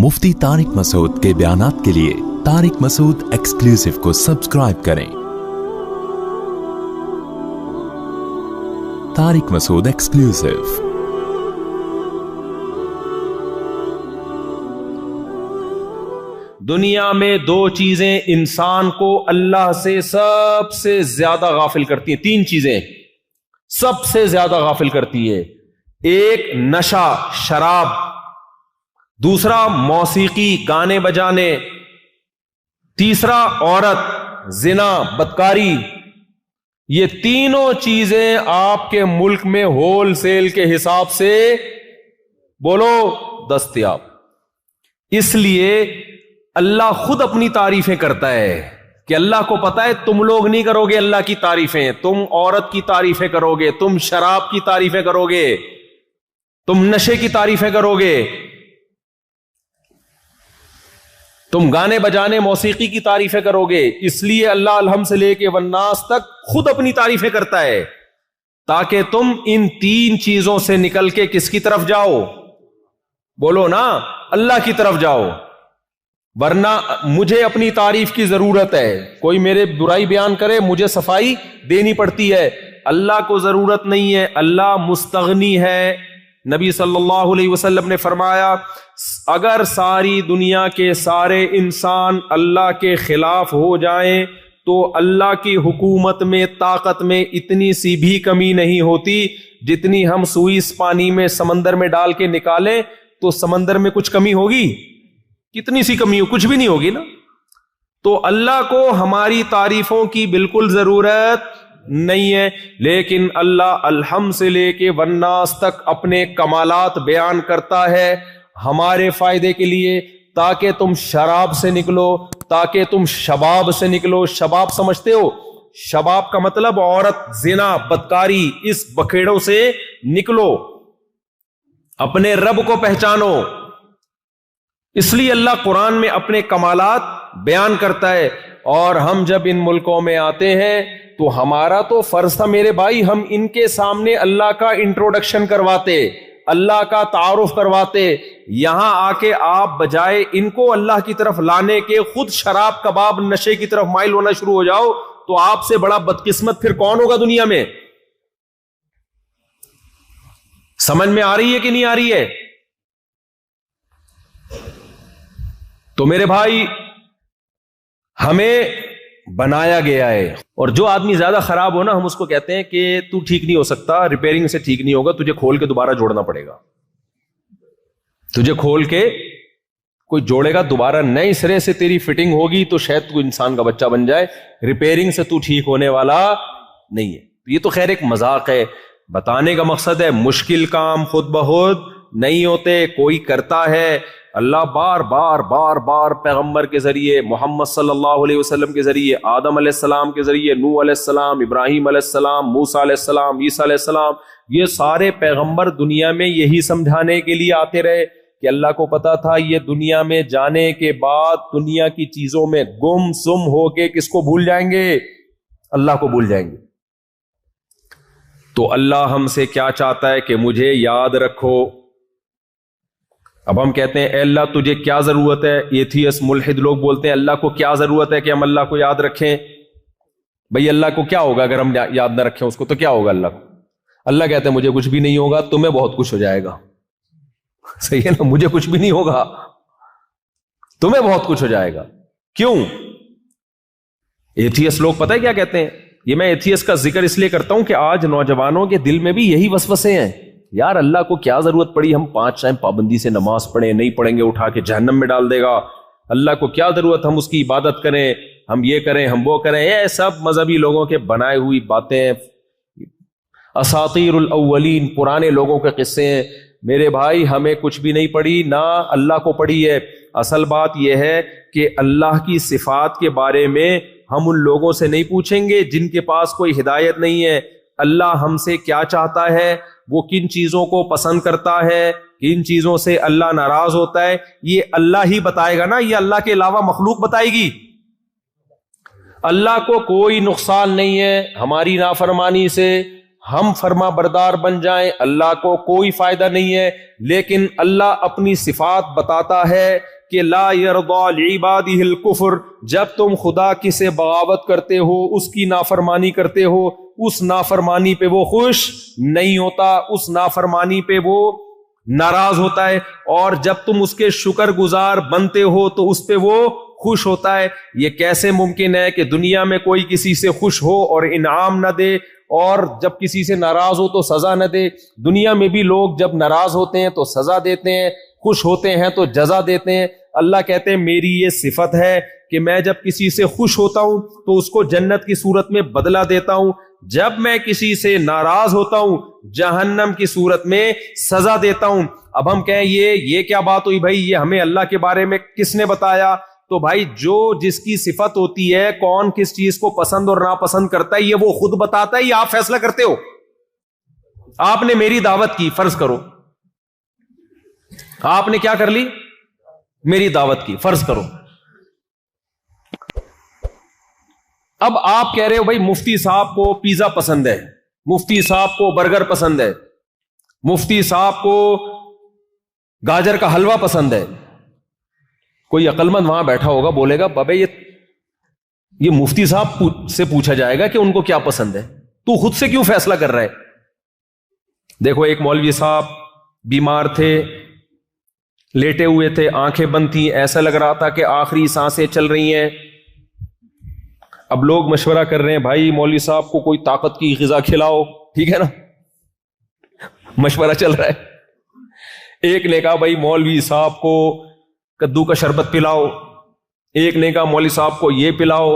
मुफ्ती तारिक मसूद के बयानात के लिए तारिक मसूद एक्सक्लूसिव को सब्सक्राइब करें। तारिक मसूद एक्सक्लूसिव। दुनिया में दो चीजें इंसान को अल्लाह से सबसे ज्यादा गाफिल करती हैं। तीन चीजें सबसे ज्यादा गाफिल करती है। एक नशा शराब, दूसरा मौसीकी गाने बजाने, तीसरा औरत जिना बदकारी। ये तीनों चीजें आपके मुल्क में होलसेल के हिसाब से बोलो दस्तयाब। इसलिए अल्लाह खुद अपनी तारीफें करता है कि अल्लाह को पता है तुम लोग नहीं करोगे अल्लाह की तारीफें, तुम औरत की तारीफें करोगे, तुम शराब की तारीफें करोगे, तुम नशे की तारीफें करोगे, तुम गाने बजाने मौसीकी की तारीफें करोगे। इसलिए अल्लाह अलहम से लेके वन्नास तक खुद अपनी तारीफें करता है ताकि तुम इन तीन चीजों से निकल के किसकी तरफ जाओ? बोलो ना, अल्लाह की तरफ जाओ। वरना मुझे अपनी तारीफ की जरूरत है, कोई मेरे बुराई बयान करे मुझे सफाई देनी पड़ती है। अल्लाह को जरूरत नहीं है, अल्लाह मुस्तगनी है। नबी सल्लल्लाहु अलैहि वसल्लम ने फरमाया, अगर सारी दुनिया के सारे इंसान अल्लाह के खिलाफ हो जाएं तो अल्लाह की हुकूमत में ताकत में इतनी सी भी कमी नहीं होती जितनी हम सुई इस पानी में समंदर में डाल के निकालें तो समंदर में कुछ कमी होगी? कितनी सी कमी हो, कुछ भी नहीं होगी ना। तो अल्लाह को हमारी तारीफों की बिल्कुल जरूरत नहीं है, लेकिन अल्लाह अलहम से लेके वन्नास तक अपने कमालात बयान करता है हमारे फायदे के लिए, ताकि तुम शराब से निकलो, ताकि तुम शबाब से निकलो। शबाब समझते हो? शबाब का मतलब औरत, जिना, बदकारी, इस बखेड़ों से निकलो, अपने रब को पहचानो। इसलिए अल्लाह कुरान में अपने कमालात बयान करता है। और हम जब इन मुल्कों में आते हैं तो हमारा तो फर्ज था मेरे भाई, हम इनके सामने अल्लाह का इंट्रोडक्शन करवाते, अल्लाह का तारुफ करवाते। यहां आके आप बजाय इनको अल्लाह की तरफ लाने के खुद शराब कबाब नशे की तरफ माइल होना शुरू हो जाओ तो आपसे बड़ा बदकिस्मत फिर कौन होगा दुनिया में? समझ में आ रही है कि नहीं आ रही है? तो मेरे भाई, हमें बनाया गया है, और जो आदमी ज्यादा खराब हो ना, हम उसको कहते हैं कि तू ठीक नहीं हो सकता, रिपेयरिंग से ठीक नहीं होगा, तुझे खोल के दोबारा जोड़ना पड़ेगा। तुझे खोल के कोई जोड़ेगा दोबारा, नए सिरे से तेरी फिटिंग होगी तो शायद तू इंसान का बच्चा बन जाए। रिपेयरिंग से तू ठीक होने वाला नहीं है। ये तो खैर एक मजाक है। बताने का मकसद है मुश्किल काम खुद बखुद नहीं होते, कोई करता है। अल्लाह बार बार बार बार पैगंबर के जरिए, मोहम्मद सल्लल्लाहु अलैहि वसल्लम के जरिए, आदम अलैहिस्सलाम के जरिए, नूह अलैहिस्सलाम, इब्राहिम अलैहिस्सलाम, मूसा अलैहिस्सलाम, ईसा अलैहिस्सलाम, ये सारे पैगंबर दुनिया में यही समझाने के लिए आते रहे कि अल्लाह को पता था ये दुनिया में जाने के बाद दुनिया की चीजों में गुम सुम होके किसको भूल जाएंगे? अल्लाह को भूल जाएंगे। तो अल्लाह हमसे क्या चाहता है कि मुझे याद रखो। अब हम कहते हैं अल्लाह तुझे क्या जरूरत है? एथियस्ट मुल्हिद लोग बोलते हैं अल्लाह को क्या जरूरत है कि हम अल्लाह को याद रखें? भाई अल्लाह को क्या होगा अगर हम याद ना रखें उसको? तो क्या होगा अल्लाह को? अल्लाह कहते हैं मुझे कुछ भी नहीं होगा, तुम्हें बहुत कुछ हो जाएगा। सही है ना? मुझे कुछ भी नहीं होगा, तुम्हें बहुत कुछ हो जाएगा। क्यों? एथियस्ट लोग पता है क्या कहते हैं? ये मैं एथियस्ट का जिक्र इसलिए करता हूं कि आज नौजवानों के दिल में भी यही वसवसे हैं। यार अल्लाह को क्या जरूरत पड़ी, हम 5 टाइम पाबंदी से नमाज पढ़े, नहीं पढ़ेंगे उठा के जहन्नम में डाल देगा। अल्लाह को क्या जरूरत हम उसकी इबादत करें, हम ये करें, हम वो करें। ये सब मजहबी लोगों के बनाए हुई बातें, असातीरुल अव्वलीन, पुराने लोगों के किस्से हैं। मेरे भाई हमें कुछ भी नहीं पड़ी, ना अल्लाह को पड़ी है। असल बात यह है कि अल्लाह की सिफात के बारे में हम उन लोगों से नहीं पूछेंगे जिनके पास कोई हिदायत नहीं है। अल्लाह हमसे क्या चाहता है, वो किन चीजों को पसंद करता है, किन चीजों से अल्लाह नाराज होता है, ये अल्लाह ही बताएगा ना, ये अल्लाह के अलावा मखलूक बताएगी? अल्लाह को कोई नुकसान नहीं है हमारी नाफरमानी से, ہم فرما بردار بن جائیں اللہ کو کوئی فائدہ نہیں ہے، لیکن اللہ اپنی صفات بتاتا ہے کہ لا یرضی لعبادہ الکفر، جب تم خدا کی سے بغاوت کرتے ہو، اس کی نافرمانی کرتے ہو، اس نافرمانی پہ وہ خوش نہیں ہوتا، اس نافرمانی پہ وہ ناراض ہوتا ہے، اور جب تم اس کے شکر گزار بنتے ہو تو اس پہ وہ خوش ہوتا ہے۔ یہ کیسے ممکن ہے کہ دنیا میں کوئی کسی سے خوش ہو اور انعام نہ دے، اور جب کسی سے ناراض ہو تو سزا نہ دے؟ دنیا میں بھی لوگ جب ناراض ہوتے ہیں تو سزا دیتے ہیں، خوش ہوتے ہیں تو جزا دیتے ہیں۔ اللہ کہتے ہیں میری یہ صفت ہے کہ میں جب کسی سے خوش ہوتا ہوں تو اس کو جنت کی صورت میں بدلہ دیتا ہوں، جب میں کسی سے ناراض ہوتا ہوں جہنم کی صورت میں سزا دیتا ہوں۔ اب ہم کہیں یہ کیا بات ہوئی بھائی، یہ ہمیں اللہ کے بارے میں کس نے بتایا؟ تو بھائی جو جس کی صفت ہوتی ہے، کون کس چیز کو پسند اور ناپسند کرتا ہے، یہ وہ خود بتاتا ہے یا آپ فیصلہ کرتے ہو؟ آپ نے میری دعوت کی، فرض کرو آپ نے کیا کر لی، میری دعوت کی، فرض کرو۔ اب آپ کہہ رہے ہو بھائی مفتی صاحب کو پیزا پسند ہے، مفتی صاحب کو برگر پسند ہے، مفتی صاحب کو گاجر کا حلوہ پسند ہے۔ کوئی عقل مند وہاں بیٹھا ہوگا، بولے گا بابے یہ مفتی صاحب سے پوچھا جائے گا کہ ان کو کیا پسند ہے، تو خود سے کیوں فیصلہ کر رہا ہے؟ دیکھو ایک مولوی صاحب بیمار تھے، لیٹے ہوئے تھے، آنکھیں بند تھیں، ایسا لگ رہا تھا کہ آخری سانسیں چل رہی ہیں۔ اب لوگ مشورہ کر رہے ہیں بھائی مولوی صاحب کو کوئی طاقت کی غذا کھلاؤ، ٹھیک ہے نا، مشورہ چل رہا ہے۔ ایک نے کہا بھائی مولوی صاحب کو کدو کا شربت پلاؤ، ایک نے کہا مولوی صاحب کو یہ پلاؤ،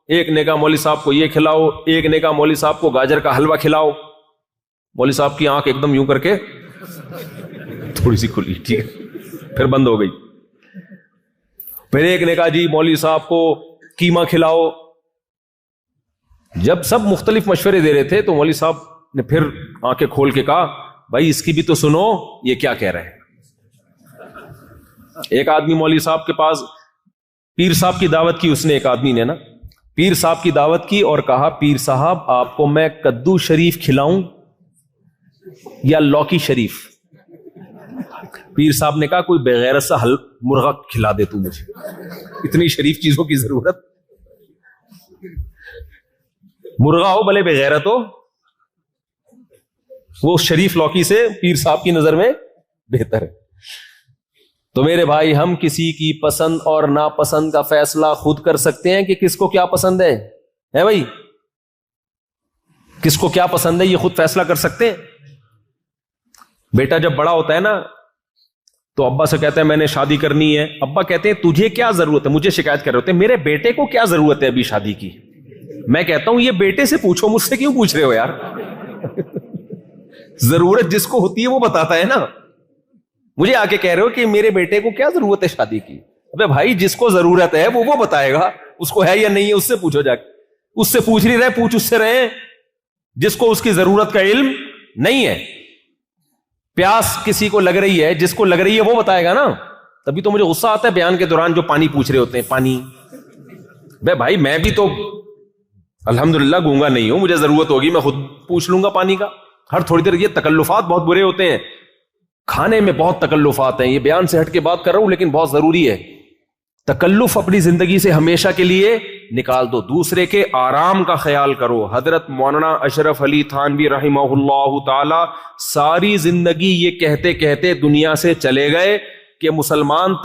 ایک نے کہا مولوی صاحب کو یہ کھلاؤ، ایک نے کہا مولوی صاحب کو گاجر کا حلوہ کھلاؤ۔ مولوی صاحب کی آنکھ ایک دم یوں کر کے تھوڑی سی کھلی، ٹھیک ہے، پھر بند ہو گئی۔ پھر ایک نے کہا جی مولوی صاحب کو قیمہ کھلاؤ۔ جب سب مختلف مشورے دے رہے تھے تو مولوی صاحب نے پھر آنکھیں کھول کے کہا بھائی اس کی بھی تو سنو، یہ کیا کہہ رہے ہیں۔ ایک آدمی مولوی صاحب کے پاس پیر صاحب کی دعوت کی، اس نے ایک آدمی نے نا پیر صاحب کی دعوت کی اور کہا پیر صاحب آپ کو میں کدو شریف کھلاؤں یا لوکی شریف؟ پیر صاحب نے کہا کوئی بغیرت سا مرغا کھلا دے تو مجھے، اتنی شریف چیزوں کی ضرورت؟ مرغا ہو بھلے بغیرت ہو، وہ شریف لوکی سے پیر صاحب کی نظر میں بہتر ہے۔ تو میرے بھائی ہم کسی کی پسند اور ناپسند کا فیصلہ خود کر سکتے ہیں کہ کس کو کیا پسند ہے بھائی، کس کو کیا پسند ہے یہ خود فیصلہ کر سکتے ہیں۔ بیٹا جب بڑا ہوتا ہے نا تو ابا سے کہتا ہے میں نے شادی کرنی ہے، ابا کہتے ہیں تجھے کیا ضرورت ہے، مجھے شکایت کر رہے ہوتے ہیں میرے بیٹے کو کیا ضرورت ہے ابھی شادی کی۔ میں کہتا ہوں یہ بیٹے سے پوچھو، مجھ سے کیوں پوچھ رہے ہو یار؟ ضرورت جس کو ہوتی ہے وہ بتاتا ہے نا، مجھے آ کے کہہ رہے ہو کہ میرے بیٹے کو کیا ضرورت ہے شادی کی۔ ابے بھائی جس کو ضرورت ہے وہ بتائے گا، اس کو ہے یا نہیں ہے اس سے پوچھو جا کے، اس سے پوچھ نہیں رہے، پوچھ اس سے رہے جس کو اس کی ضرورت کا علم نہیں ہے۔ پیاس کسی کو لگ رہی ہے، جس کو لگ رہی ہے وہ بتائے گا نا، تبھی تو مجھے غصہ آتا ہے بیان کے دوران جو پانی پوچھ رہے ہوتے ہیں، پانی۔ بے بھائی میں بھی تو الحمدللہ گونگا نہیں ہوں، مجھے ضرورت ہوگی میں خود پوچھ لوں گا پانی کا، ہر تھوڑی دیر۔ یہ تکلفات بہت برے ہوتے ہیں، کھانے میں بہت تکلفات ہیں، یہ بیان سے ہٹ کے بات کر رہا ہوں لیکن بہت ضروری ہے۔ تکلف اپنی زندگی سے ہمیشہ کے لیے نکال دو، دوسرے کے آرام کا خیال کرو۔ حضرت مولانا اشرف علی تھانوی رحمہ اللہ تعالی ساری زندگی یہ کہتے کہتے دنیا سے چلے گئے کہ مسلمان